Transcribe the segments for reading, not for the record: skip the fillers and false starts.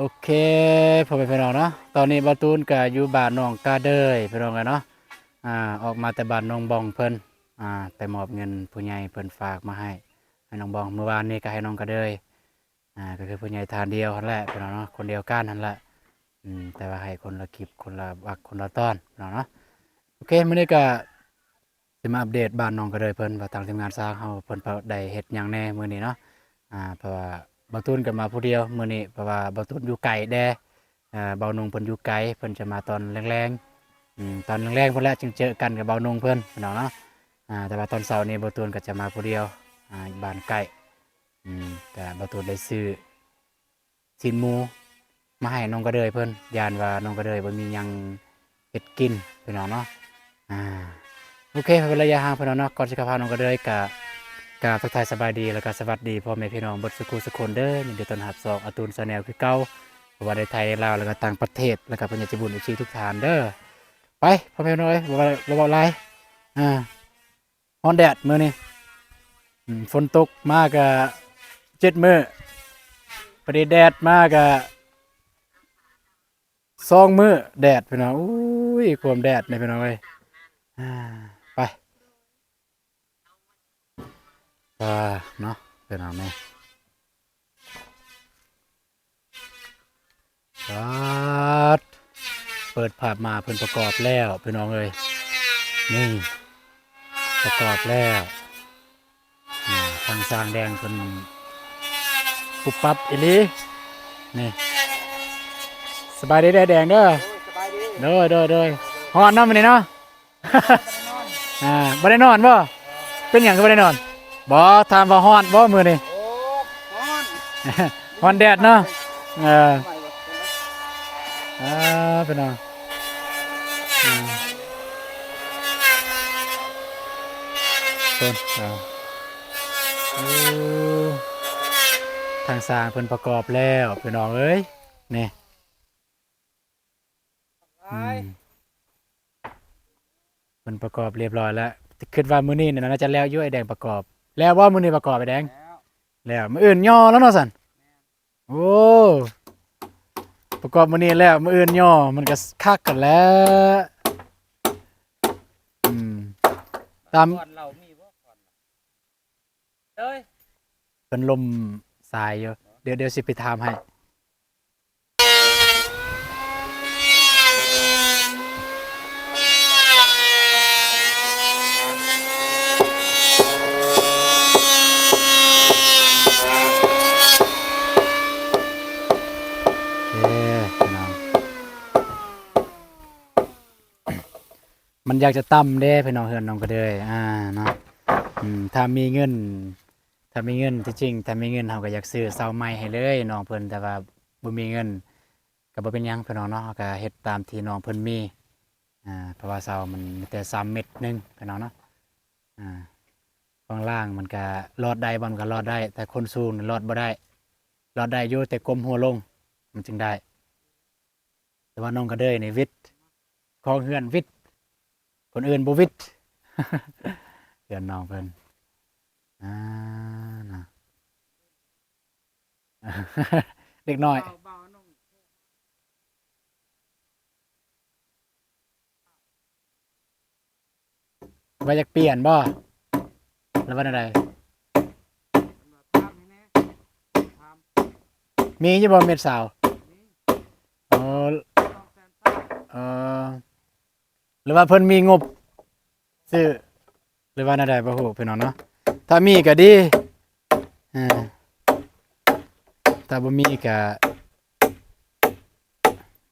โอเคพ่อแม่พี่น้องเนาะตอนนี้บ่าวตูนก็อยู่บ้านน้องกาเดยพี่น้องกันเนาะออกมาแต่บ้านน้องบองเพิ่นไปมอบเงินผู้ใหญ่เพิ่นฝากมาให้น้องบองเมื่อวานนี้ก็ให้น้องกาเดยก็คือผู้ใหญ่ทานเดียวนั่นแหละพี่น้องเนาะคนเดียวกันนั่นแหละแต่ว่าให้คนละคลิปคนละวักคนละตอนพี่น้องเนาะโอเคมื้อนี้ก็สิมาอัปเดตบ้านน้องกาเดยเพิ่นว่าทางทีมงานสร้างเฮาเพิ่นได้เฮ็ดหยังแหน่มื้อนี้เนาะเพราะว่าบ่าวตูนก็มาผู้เดียวมื้อนี้เพราะว่าบ่าวตูนอยู่ไกลแด เบาหนงเพิ่นอยู่ไกลเพิ่นจะมาตอนแรงๆตอนแรงๆเพิ่นแหละจึงเจอกันกับเบาหนงเพิ่นพี่น้องเนาะแต่ว่าตอนเช้านี้บ่ตูนก็จะมาผู้เดียวบ้านใกล้แต่บ่ตูนได้ซื้อชิ้นหมูมาให้น้องกระเดยเพิ่นย่านว่าน้องกระเดยบ่มีหยังเฮ็ดกินพี่น้องเนาะอ่าโอเคเป็นระยะห่างพี่น้องเนาะก่อนสิเข้าพาน้องกระเดยก็ทักทายสบายดีแล้วก็สวัสดีพ่อแม่พี่น้องเบิดสุขุสุขคนเด้อยินดีต้อนรับสู่อาตูนชาแนลคือเก่า ว่าในไทยลาวแล้วก็ต่างประเทศแล้วก็เป็นญาติบุญอีกทุกฐานเด้อไปพ่อแม่น้อยบ่ไรอ่าฮอนแดดมื้อนี้ฝนตกมากะ7 มื้อประเดี๋ยวแดดมากะ2 มื้อแดดพี่น้องอุ้ยความแดดในพี่น้องเอ้ยอ่าไปเนาะพี่น้องแม่ปัดเปิดภาพมาเพิ่นประกอบแล้วพี่น้องเอ้ยนี่ประกอบแล้วทางสร้างแดงเพิ่น ปุบปับอีหลีนี่สบายดีได้แดงเด้อสบายดีเด้อฮอนเนาะมื้อนี้เนาะ บ่ได้นอนบ่เป็นหยังก็บ่ได้นอนบ่ถามว่าฮ้อนบ่มื้อนี้ โอ้ฮ้อน ฮ้อนแดดเนาะเออใหม่บ่เป็นเนาะอืมต้นโอ้ทางสร้างเพิ่นประกอบแล้วพี่น้องเอ้ยนี่อืม มันประกอบเรียบร้อยแล้วคิดว่ามื้อนี้เนี่ยน่าจะแล้วอยู่ไอ้แดงประกอบแล้วว่ามื้อนี้ประกอบไอ้แดงแล้วมื้ออื่นย่อแล้วเนาะสันโอ้ประกอบมื้อนี้แล้วมื้ออื่นย่อมันก็คักกันแล้วอืมตามก่อนเรามีบ่ก่อนเอ้ยเป็นลมสายอยู่เดี๋ยวสิไปถามให้เอ้พี่น้องมันอยากจะต่ำเด้พี่น้องเฮือนน้องก็เด้ยเนาะถ้ามีเงิน ถ้ามีเงินที่จริงถ้ามีเงินเราก็อยากซื้อเสาไม้ให้เลยน้องเพิ่นแต่ว่าบ่มีเงินก็บ่เป็นหยังพี่น้องเนาะเราก็เฮ็ดตามที่น้องเพิ่นมีเพราะว่าเสามันมีแต่3 เมตรพี่น้องเนาะอ่าข้างล่างมันก็รอดได้บ่มันก็รอดได้แต่คนสูงนี่รอดบ่ได้รอดได้อยู่แต่ก้มหัวลงมันจึงได้แต่ว่าน้องก็เด้ยนี่วิทย์ของเฮือนวิทย์คนอื่นบ่วิทย์เฮือนน้องเพิ่นอ่านะ เด็กน้อยเบาๆน้องว่าอยากเปลี่ยนบ่แล้วว่าอะไรเพิ่นว่าถามให้แน่ถามมีอยู่บ่เม็ดสาวนี่อ๋อ200,000เออหรือว่าเพิ่นมีงบซื้อหรือว่าอะไรบ่ฮู้พี่น้องเนาะถ้ามีก็ดีอ่าถ้าบ่มีก็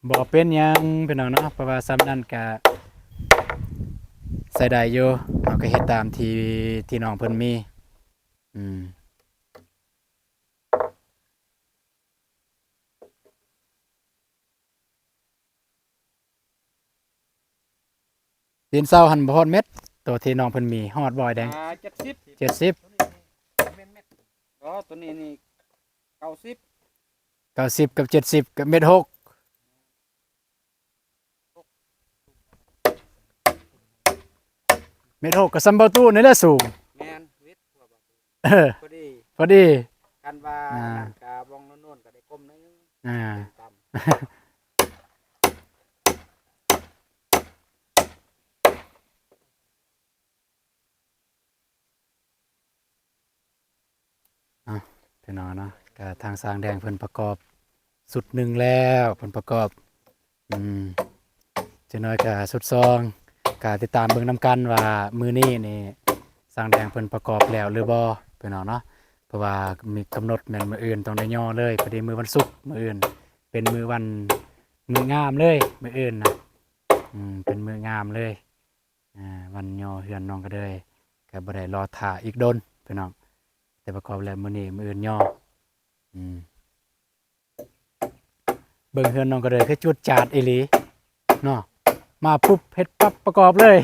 บ่เป็นหยังพี่น้องเนาะเพราะว่าซ้ำนั้นก็ใส่ได้อยู่เราก็เฮ็ดตามที่น้องเพิ่นมีอืมดินเซาหันบ่ฮอดเม็ดตัวที่น้องเพิ่นมีฮอดบ่อยแดง70 70 ตัวนี้นี่แม่นเม็ดอ๋อตัวนี้นี่90 90กับ70กับเม็ด6เม็ด6ก็ซ้ำเบาตู้นี่แหละสูง แม่นวิทย์กว่าบ่เออพอดีพอดีกันว่าอ่านั่นก็บ้องโน่นๆก็ได้ กลมๆนะ อ่า ต่ำ พี่น้องเนาะก็ทางสร้างแดงเพิ่นประกอบสุดหนึ่งแล้วเพิ่นประกอบอืมจะน้อยก็สุดซองก็ติดตามเบิ่งนํกันว่ามื้อนี้นี่สร้างแดงเพิ่นประกอบแล้วหรือบ่พี่น้องเนาะเพราะว่ามีกำหนดแม่นมื้ออื่นต้องได้ย่อเลยพอดีมื้อวันศุกร์มื้ออื่นเป็นมื้อวันมื้องามเลยมื้ออื่นนะเป็นมื้องามเลยวันย่อเฮือนน้องก็เลยก็บ่ได้รอท่าอีกโดนพี่น้องแต่ประกอบแล้วมื้อนี้มื้ออื่นย่อ อืมเบิ่งเฮือนน้องก็เลยคือจุดจาดอีหลีเนาะมาปุ๊บเฮ็ดปั๊บประกอบเลย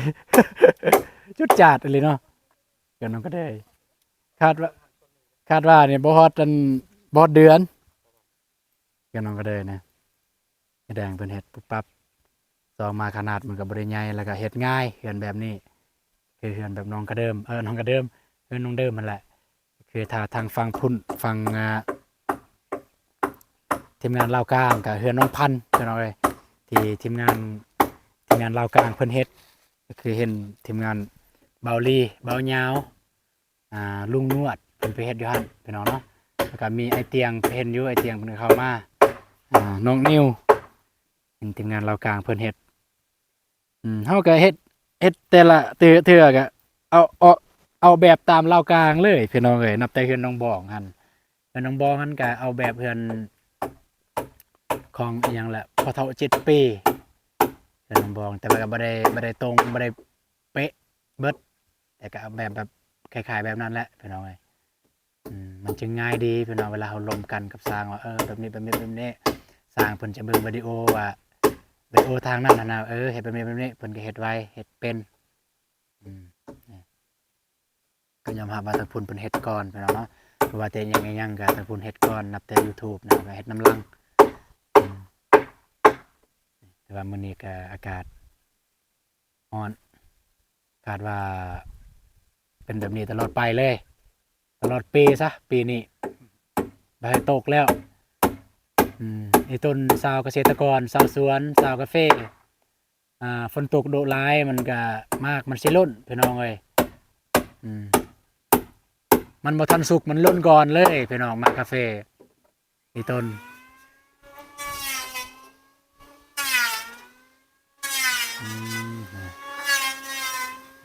จุดจาดอีหลีเนาะเฮือนน้องก็ได้คาดว่าเนี่ยบ่ฮอดอันบ่ฮอดเดือนเฮือนน้องก็ได้นะแสดงเพิ่นเฮ็ดปุ๊บปั๊บซองมาขนาดมันก็บ่ได้ใหญ่แล้วก็เฮ็ดง่ายเฮือนแบบนี้คือเฮือนแบบน้องกระเดิมน้องกระเดิมเฮือนน้องเดิมนั่นแหละคือถ้าทางฝั่งพุ่นฝั่งทีมงานลาวกลางกับเฮือนน้องพันธุ์พี่น้องเอ้ยที่ทีมงานลาวกลางเพิ่นเฮ็ดก็คือเห็นทีมงานเบาลีเบายาวลุงนวดเพิ่นไปเฮ็ดอยู่หั่นพี่น้องเนาะแล้วก็มีไอเตียงไปเห็นอยู่ไอเตียงเพิ่นเข้ามาน้องนิวเป็นทีมงานลาวกลางเพิ่นเฮ็ดเฮาก็เฮ็ดแต่ละเทื่อก็เอาแบบตามลาวกลางเลยพี่น้องเอ้ยนับแต่เฮือนน้องบองหั่นเฮือนน้องบองหั่นก็เอาแบบเฮือนของอหยังแหละพอเท่า7 ปีเฮือนน้องบองแต่ว่าก็บ่ได้ตรงบ่ได้เป๊ะเบิดแต่ก็เอาแบบคล้ายๆแบบนั้นแหละพี่น้องเอ้ยมันจึงง่ายดีพี่น้องเวลาเราลมกันกับสร้างว่าแบบนี้สร้างเพิ่นจะเบิ่งวิดีโอว่าวิดีโอทางนั้นน่ะเฮ็ดแบบนี้เพิ่นก็เฮ็ดไวเฮ็ดเป็นนี่ก็ยอมรับว่าทางพุ่นเพิ่นเฮ็ดก่อนพี่น้องเนาะเพราะว่าแต่ยังก็ทางพุ่นเฮ็ดก่อนนับแต่ YouTube นะก็เฮ็ดน้ำลังแต่ว่ามื้อนี้ก็อากาศร้อนคาดว่าเป็นแบบนี้ตลอดไปเลยตลอดปีซะปีนี้บ่ให้ตกแล้วไอ้ต้นชาวเกษตรกรชาวสวนชาวกาแฟฝนตกโดดร้ายมันก็มากมันสิล้นพี่น้องเอ้ยมันบ่ทันสุกมันล้นก่อนเลยพี่น้องมากาแฟไอ้ต้น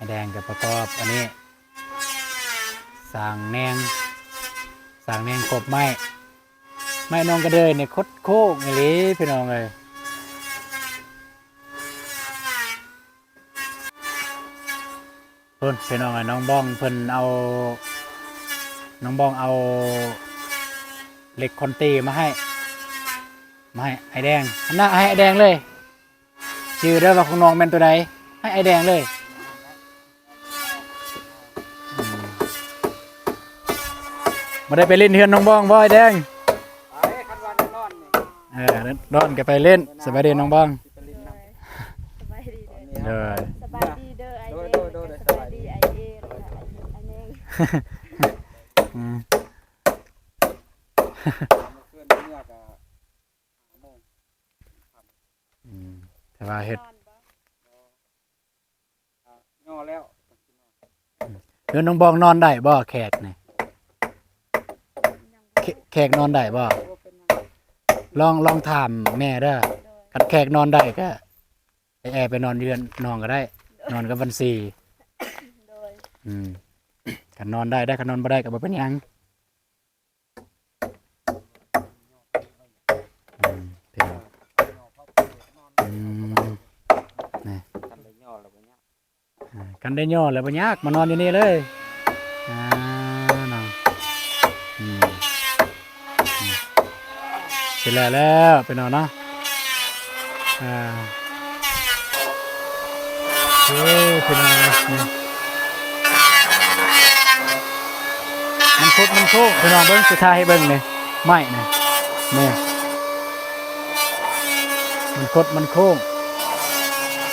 แดงกับประกอบอันนี้สร้างแนงกบไม้น้องก็เดินเนี่ยคดโค้งอย่างนี้พี่น้องเลยเพิ่นพี่น้องน้องบ้องเพิ่นเอาน้องบ้องเอาเหล็กคอนตีมาให้ไอแดงหน้าให้ไอแดงเลยชื่อได้ว่าของน้องเป็นตัวใดให้ไอแดงเลยมาได้ไปเล่นเฮือนน้องบ้องบ่ไอแดงคันวันนอนนี่ นอนก็ไปเล่นสบายดีน้องบ้อง สบายดีเด้อ เด้อ สบายดีเด้อไอเด้สบายดีไอเอไอเน่ง เพื่อนเมื่อก็5 โมง แต่ว่าเฮ็ด ย่อแล้ว เฮือนน้องบ้องนอนได้บ่แขกนี่แขกนอนได้บ่ลองถามแม่เด้อคันแขกนอนได้ก็ไอแอร์ไปนอนเรือนน้องก็ได้ นอนกับวัน4โดยคันนอนได้คันนอนบ่ได้ก็บ่เป็นหยังเดี๋ยวนี่ คันได้ย่อแล้วบ่ยาก กันได้ย่อแล้วบ่ยากมานอนอยู่นี่เลยน้องเสร็จแล้วไปนอนเนาะเฮ้ยไปนอนนี่มันโคกไปนอนเบิ่งสุดท้ายให้เบิ่งเลยไม่นะนี่มันโค้ง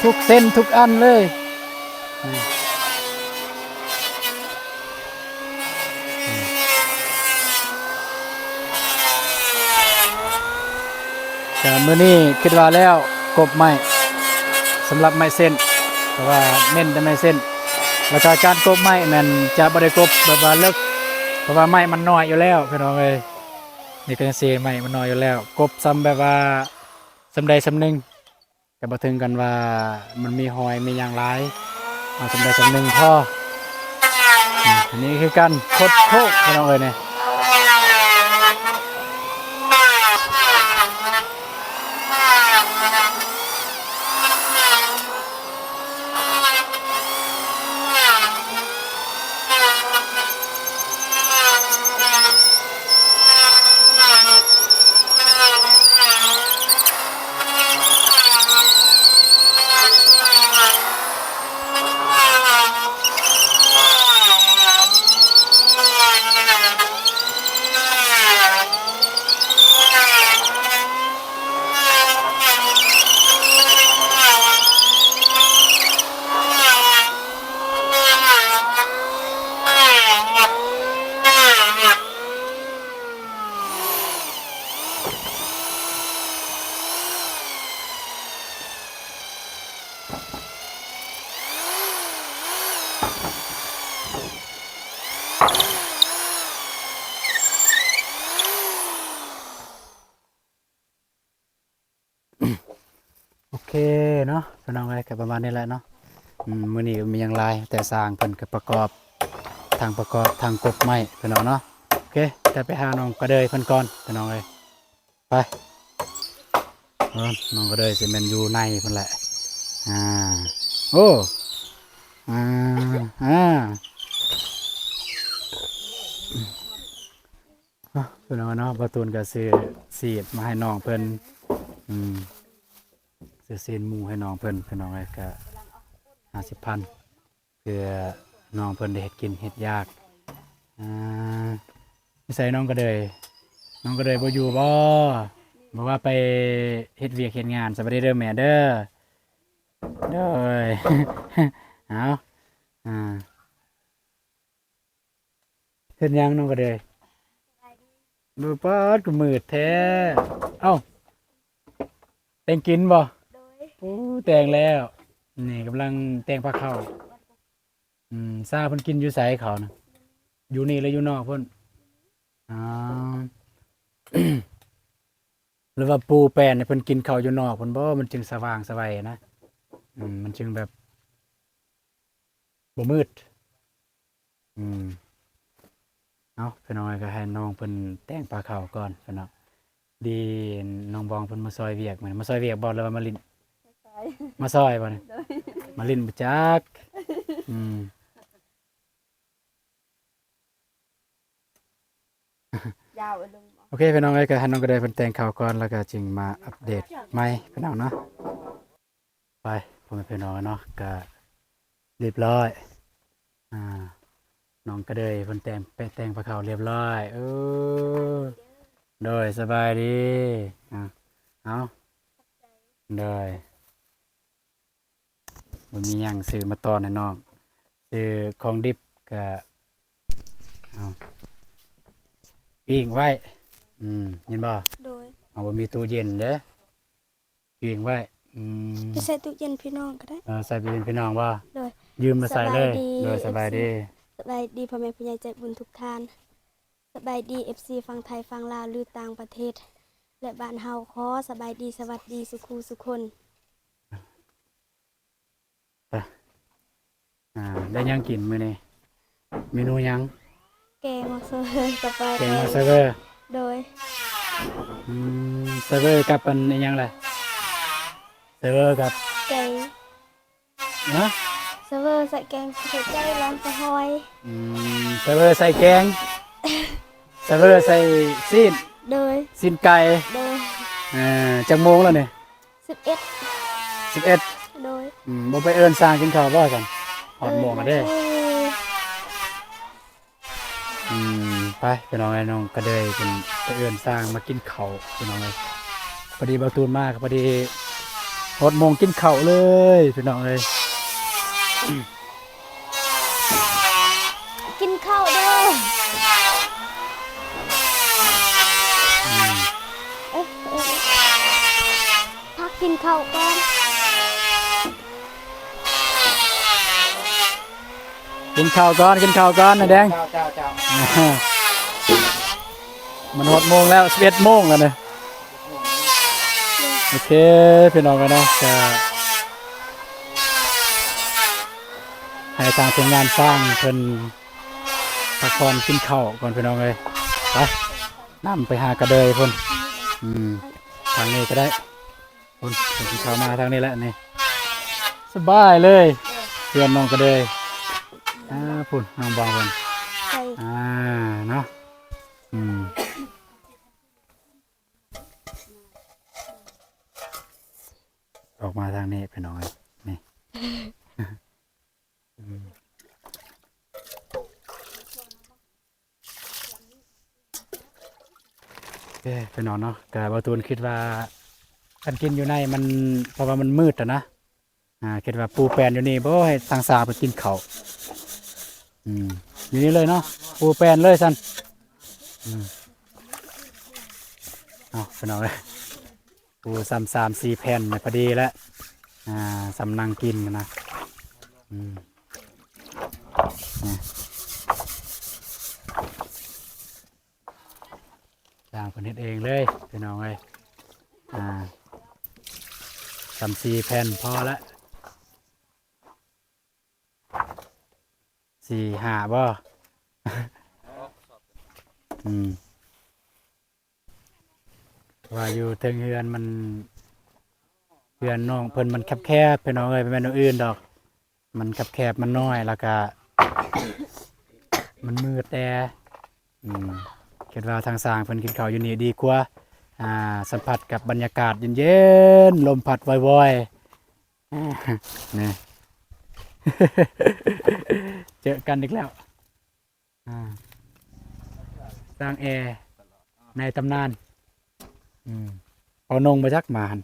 ทุกเส้นทุกอันเลยนี่ แต่มื้อนี้คิดว่าแล้วกบไม้สำหรับไม้เส้นเพราะว่าเน้นแต่ไม้เส้นแล้วก็การกบไม้แม่นจะบ่ได้กบแบบว่าเลิกเพราะว่าไม้มันน้อยอยู่แล้วพี่น้องเอ้ยนี่ก็สิไม้มันน้อยอยู่แล้วกบซ้ำแบบว่าสำใดสำหนึงก็บ่ถึงกันว่ามันมีหอยมีหยังหลายเอาสำใดสำหนึงพออันนี้คือการคดโคกพี่น้องเอ้ยเนี่ย โอเคเนาะพี่น้องอะไรกับประมาณนี้แหละเนาะมื้อนี้มีอย่างไรแต่สร้างเพิ่นก็ประกอบทางกบไม้พี่น้องเนาะโอเคแต่ไปหาน้องกระเดยเพิ่นก่อนพี่น้องเอ้ยไปน้องกระเดยสิแม่นอยู่ในเพิ่นแหละอ่าโอ้อ่าอ่าพี่น้องเนาะประตูนก็ซื้อสีดมาให้น้องเพิ่นซื้อเส้นหมูให้น้องเพิ่นพี่น้องเอ้ยก็50,000เพื่อน้องเพิ่นได้เฮ็ดกินเฮ็ดยากนิสัยน้องก็เลยบ่อยู่บ่บอกว่าไปเฮ็ดเวียกเฮ็ดงานสวัสดีเด้อแม่เด้อเด้อ เอาเฮ็ดหยังน้องก็เลยดูปาดก็มืดแท้เอ้าแต่งกินบ่ โดย โอ้แต่งแล้วนี่กำลังแต่งผ้าเข้าวซาเพิ่นกินอยู่ไสเขานะอยู่นี่แล้วอยู่นอกเพิ่นอ๋อ หรือว่าปูแป้นเนี่ยเพิ่นกินข้าวอยู่นอกเพิ่นบ่มันจึงสว่างสวัยนะมันจึงแบบบ่มืดเอาพี่น้องก็ให้น้องเพิ่นแต่งผ้าเข้าวก่อนพี่น้องดีน้องบองเพิ่นมาซอยเวียกมื้อนี้มาซอยเวียกบ่หรือว่ามาลิ้น ใส่ มาซอยบ่นี่ โดย มาลิ้นบ่จักยาวลง โอเคพี่น้องเอ้ยก็ให้น้องก็ได้เพิ่นแต่งข่าวก่อนแล้วก็จึงมาอัปเดตใหม่พี่น้องเนาะไปพ่อแม่พี่น้องเนาะก็เรียบร้อยน้องก็ได้เพิ่นแต่งผ้าขาวเรียบร้อยโดยสบายดีเอาโดยบ่มีหยังซื้อมาตอนให้น้องซื้อของดิบก็เอาปิ้งไว้เห็นบ่ โดย เอาบ่มีตู้เย็นเด้อปิ้งไว้จะใส่ตู้เย็นพี่น้องก็ได้ ใส่ไปเป็นพี่น้องบ่ โดย ยืมมาใส่เลยโดยสบายดี สบายดีพ่อแม่ผู้ใหญ่ใจบุญทุกท่านสบายดี FC ฟังไทยฟังลาวหรือต่างประเทศ และบ้านเฮาขอสบายดีสวัสดีสุขูสุคน ได้หยังกินมื้อนี้เมนูหยัง แกงมาเซอร์กับปลา แกงมาเซเวอร์ โดย เซเวอร์กับอันนี้หยังล่ะเซเวอร์กับ ไก่ นะ เซเวอร์ใส่แกงใส่ใจร้อนสะหอย เซเวอร์ใส่แกงเซเวอร์ใส่ซีน โดย ซีนไก่ โดย จักโมงแล้วนี่ 11 11 โดย บ่ไปเอิ้นสร้างกินข้าวบ่ซั่นฮอดโมงแล้วเด้ไปพี่น้องไอ้น้องก็เลยเป็นไปเอิ้นสร้างมากินข้าวพี่น้องเอ้ยพอดีบ่าวตูนมาก็พอดีฮอดโมงกินข้าวเลยพี่น้องเอ้ย กินข้าวเด้อ กินข้าวก่อน กินข้าวก่อนกินข้าวก่อนนะแดง เจ้าเจ้าเจ้า มัน6 โมงแล้ว11 โมงแล้วเนี่ยโอเคพี่น้องกันเนาะจะให้ทางทีมงานสร้างเพิ่นพักผ่อนกินข้าวก่อนพี่น้องเลยไปนำไปหากระเดยเพิ่นทางนี้ก็ได้เพิ่นกินข้าวมาทางนี้แหละนี่สบายเลยเพื่อนน้องกระเดยพุ่นน้องบองเพิ่น ใส่ เนาะออกมาทางนี้พี่น้องเลยนี่ ไปนอนเนาะแต่บาตูนคิดว่าการกินอยู่ในมันเพราะว่ามันมืดอะนะคิดว่าปูแปนอยู่นี่บ่ให้ทางสาไปกินเขาวอยู่นี่เลยเนาะปูแปนเลยสันเอาไปนอนเลยปู3-4 แผ่นเนี่ยพอดีแล้วสำนังกินนะสร้างผลเฮ็ดเองเลยพี่น้องเลย3-4 แผ่นพอละ4-5บ่ว่าอยู่เทิงเฮือนมันเฮือนน้องเพิ่นมันแคบๆพี่น้องเอ้ยเป็นแม่นอื่นดอกมันแคบๆมันน้อยแล้วก็ มันมืดแต่คิดว่าทางสร้างเพิ่นกินข้าวอยู่นี่ดีกว่าสัมผัสกับบรรยากาศเย็นๆลมพัดว่อยๆนี่ เจอกันอีกแล้วสร้างแอร์ในตำนานเอานงมาจักมาหัน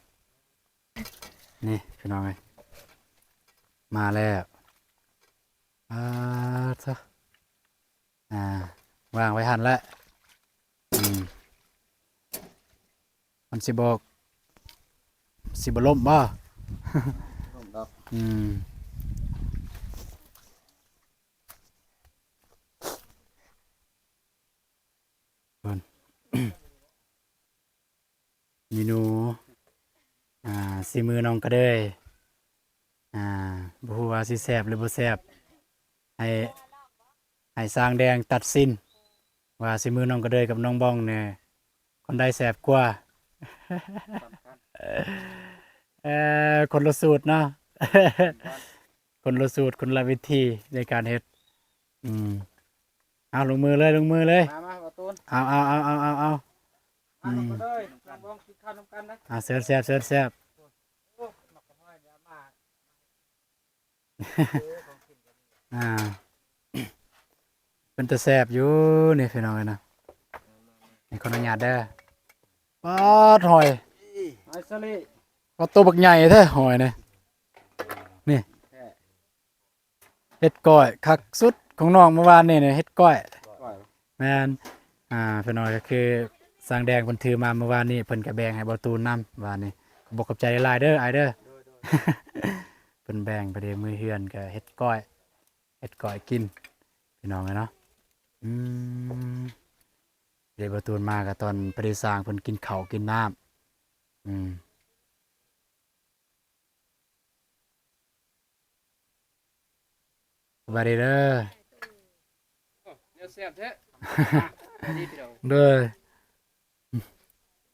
นี่พี่น้องไงมาแล้วซะวางไว้หันแล้วมันสิบอกสิบล่มบ่ เมนูสีมือน้องก็ได้บ่ฮู้ว่าสิแซ่บหรือบ่แซ่บให้สร้างแดงตัดสินว่าสีมือน้องก็ได้กับน้องบ้องเนี่ยคนใดแซ่บกว่า คนละสูตรเนาะ คนละสูตรคนละวิธีในการเฮ็ดเอาลงมือเลยลงมือเลย มาประตูน เอามาเลยลองกินข้าวน้ำกันนะ เสิร์ฟแซ่บเสิร์ฟแซ่บ เป็นตะแซ่บอยู่นี่พี่น้องเลยนะนี่คนอนุญาตเด้อปลาหอย ไอ้สลี ปลาตัวบักใหญ่แท้หอยนี่เฮ็ดก้อยคักสุดของน้องเมื่อวานนี่เนี่ยเฮ็ดก้อยแม่นพี่น้องก็คือสร้างแดงเพิ่นถือมาเมื่อวานนี้เพิ่นก็แบ่งให้บ่ตูนนํวานนี้บอกกับใจหลายเด้ออ้ายเด้อ เพิ่นแบ่งไปเด้มือเฮือนก็เฮ็ดก้อยกินพี่น้องเนาะเดี๋ยวบ่ตูนมาก็ตอนไปได้สร้างเพิ่นกินข้าวกินน้ำสวัสดีเด้อ เนี่ยแซ่บแท้ดีพี่น้อง เด้อ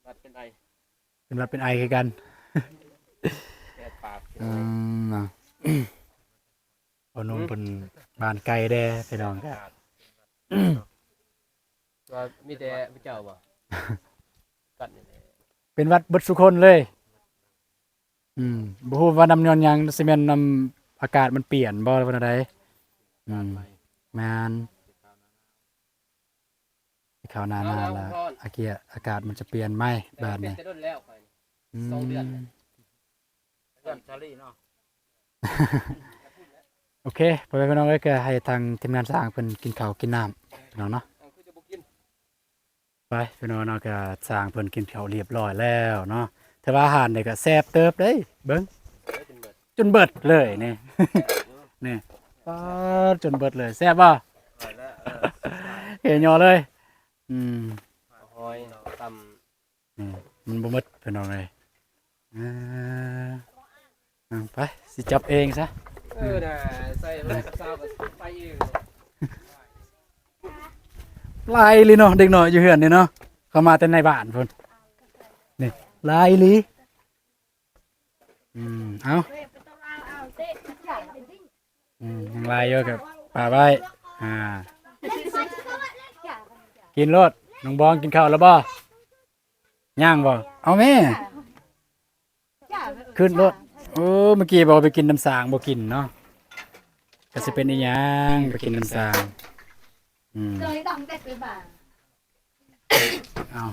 บัดเป็นไอ เป็นว่าเป็นไอคือกัน แซ่บปาก น่ะ เอานมเป็นบ้านไก่แด้พี่น้องก็ ว่ามีแต่พระเจ้าบ่กัดนี่ เป็นวัดเบิดสุคนเลยบ่ฮู้ว่านำย้อนหยังสิแม่นนำอากาศมันเปลี่ยนบ่ว่าใดแม่นข้าวหน้าละอากาศมันจะเปลี่ยนไหมบ้านนี้ จะโดนแล้วไป2 เดือนเดือนชาลีเนาะ โอเคไปพี่น้องเอ้ยก็ให้ทางทีมงานสร้างเพิ่นกินข้าวกินน้ำพี่น้องเนาะ คือจะบ่กิน ไปพี่น้องเนาะก็สร้างเพิ่นกินข้าวเรียบร้อยแล้วเนาะท แต่ว่าอาหารนี่ก็แซ่บเติบเด้เบิ่ง ได้จนเบิด จนเบิดเลยนี่ นี่ปาดจนเบิดเลยแซ่บบ่ อร่อยแล้วเห็นยอเลย อืม หอยต นี่มันบ่หมดพี่น้องเอ้ยอ่าไปสิจับเองซะ ำน่ะใส่รถกับซาวกับไปอยู่ ลายอีหลีเนาะเด็กน้อยอยู่เฮือนนี่เนาะเข้ามาแต่ในบ้านพุ่นนี่ลายอีหลีเอายังลายเยอะกับป่าไว้อ่ากินรถน้องบองกินข้าวแล้วบ่ย่างบ่เอาแม่ขึ้นรถโอ้เมื่อกี้บอกไปกินน้ำสางบ่กินเนาะก็สิเป็นอีหยังไปกินน้ำสางเอา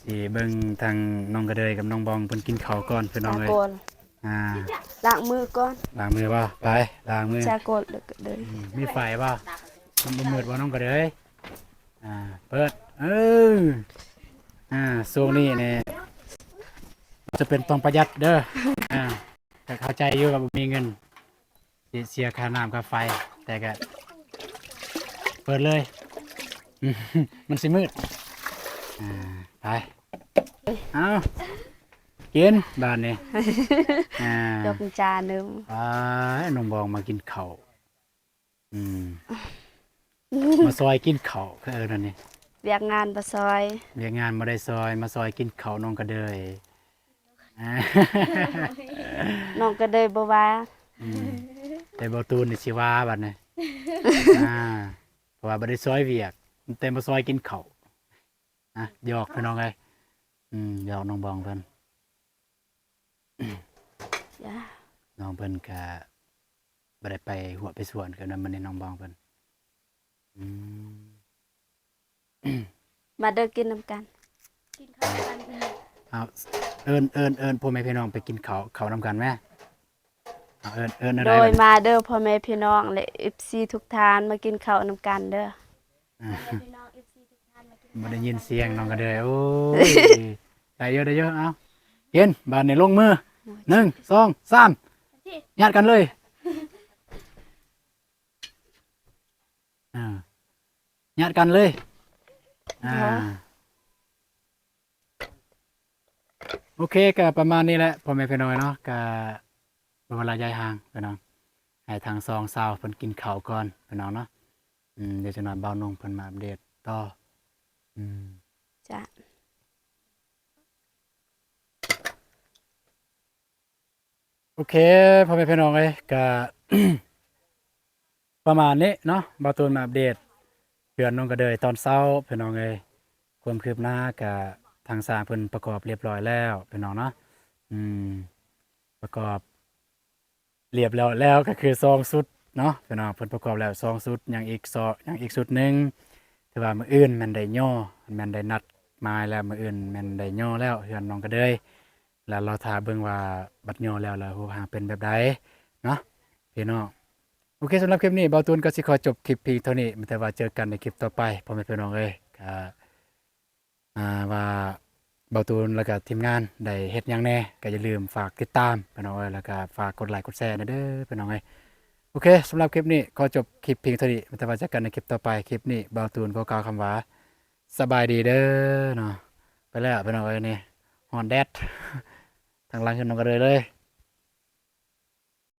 สิเบิ่งทางน้องกระเดยกับน้องบองเพิ่นกินข้าวก่อนพี่น้องเอ้ย โกน อ่า ล้างมือก่อน ล้างมือบ่ไปล้างมือ จะโกนเลย มีไฟบ่มันบ่มืดบ่น้องกระเดยเปิดช่วงนี้เนี่ยจะเป็นต้องประหยัดเด้อแต่เข้าใจอยู่ว่าบ่มีเงินเสียค่าน้ำค่าไฟแต่ก็เปิดเลย มันสิมืดไปเอากินบ้านนี่ยกจานหนึง ไปน้องบองมากินข้าวมาซอยกินข้าวคือนั่นนี่ เวียกงานบ่ซอย เรียกงานมาได้ซอยมาซอยกินข้าวน้องกระเดย น้องก็เลยบ่ว่า แต่บ่ตูนนี่สิว่าบัดนี้ เพราะว่าบ่ได้ซอยเวียกแต่มาซอยกินข้าวหยอกพี่น้องเอ้ยหยอกน้องบองเพิ่น จ้ะ น้องเพิ่นก็บ่ได้ไปหัวไปสวนกันนำมื้อนี้น้องบองเพิ่น มาเด้อกินน้ำกัน เอาเอิ้นพ่อแม่พี่น้องไปกินข้าวนํกันแม่เอาเอิ้นอะไร โดย บัดนี้ มาเด้อพ่อแม่พี่น้องและ FC ทุกท่านมากินข้าวนํกันเด้อ บ่ได้ยินเสียงน้องก็เดยโอ้ย ได้เยอะเอากินบาดนี้ลงมือ1 2 3ญาติกันเลยญาติกันเลยโอเคก็ประมาณนี้แหละพ่อแม่พี่น้องเนาะก็เป็นเวลาย้ายห่างพี่น้องให้ทางซองซาวเพิ่นกินข้าวก่อนพี่น้องเนาะเดี๋ยวจะนอนเบานงเพิ่นมาอัปเดตต่อจ้ะ โอเคพ่อแม่พี่น้องเอ้ยก็ ประมาณนี้เนาะบ่าวตูนมาอัปเดตเดือนน้องกระเดยตอนเช้าพี่น้องเอ้ยความคืบหน้าก็ทางสร้างเพิ่นประกอบเรียบร้อยแล้วพี่น้องเนาะประกอบเรียบร้อยแล้วก็คือ2ชุดเนาะพี่น้องเพิ่นประกอบแล้ว2ชุดยังอีกชุดหนึงถือว่ามื้ออื่นแม่นได้ย่อแม่นได้นัดหมายแล้วมื้ออื่นแม่นได้ย่อแล้วเฮือนน้องกระเดยแล้วเราท่าเบิ่งว่าบัดย่อแล้วโหหาเป็นแบบใดเนาะพี่น้องโอเคสำหรับคลิปนี้บ่าวตูนก็สิขอจบคลิปเพียงเท่านี้แต่ว่าเจอกันในคลิปต่อไปพ่อแม่พี่น้องเอ้ยก็ว่าบ่าวตูนแล้วก็ทีมงานได้เฮ็ดหยังแน่ก็อย่าลืมฝากติดตามพี่น้องเอ้ยแล้วก็ฝากกดไลค์กดแชร์นะเด้อพี่น้องเอ้ยโอเคสำหรับคลิปนี้ขอจบคลิปเพียงเท่านี้แต่ว่าเจอกันในคลิปต่อไปคลิปนี้บ่าวตูนขอกล่าวคำว่าสบายดีเด้อเนาะไปแล้วพี่น้องเอ้ยนี่ฮ้อนแดดทางหลังขึ้นน้องก็เลย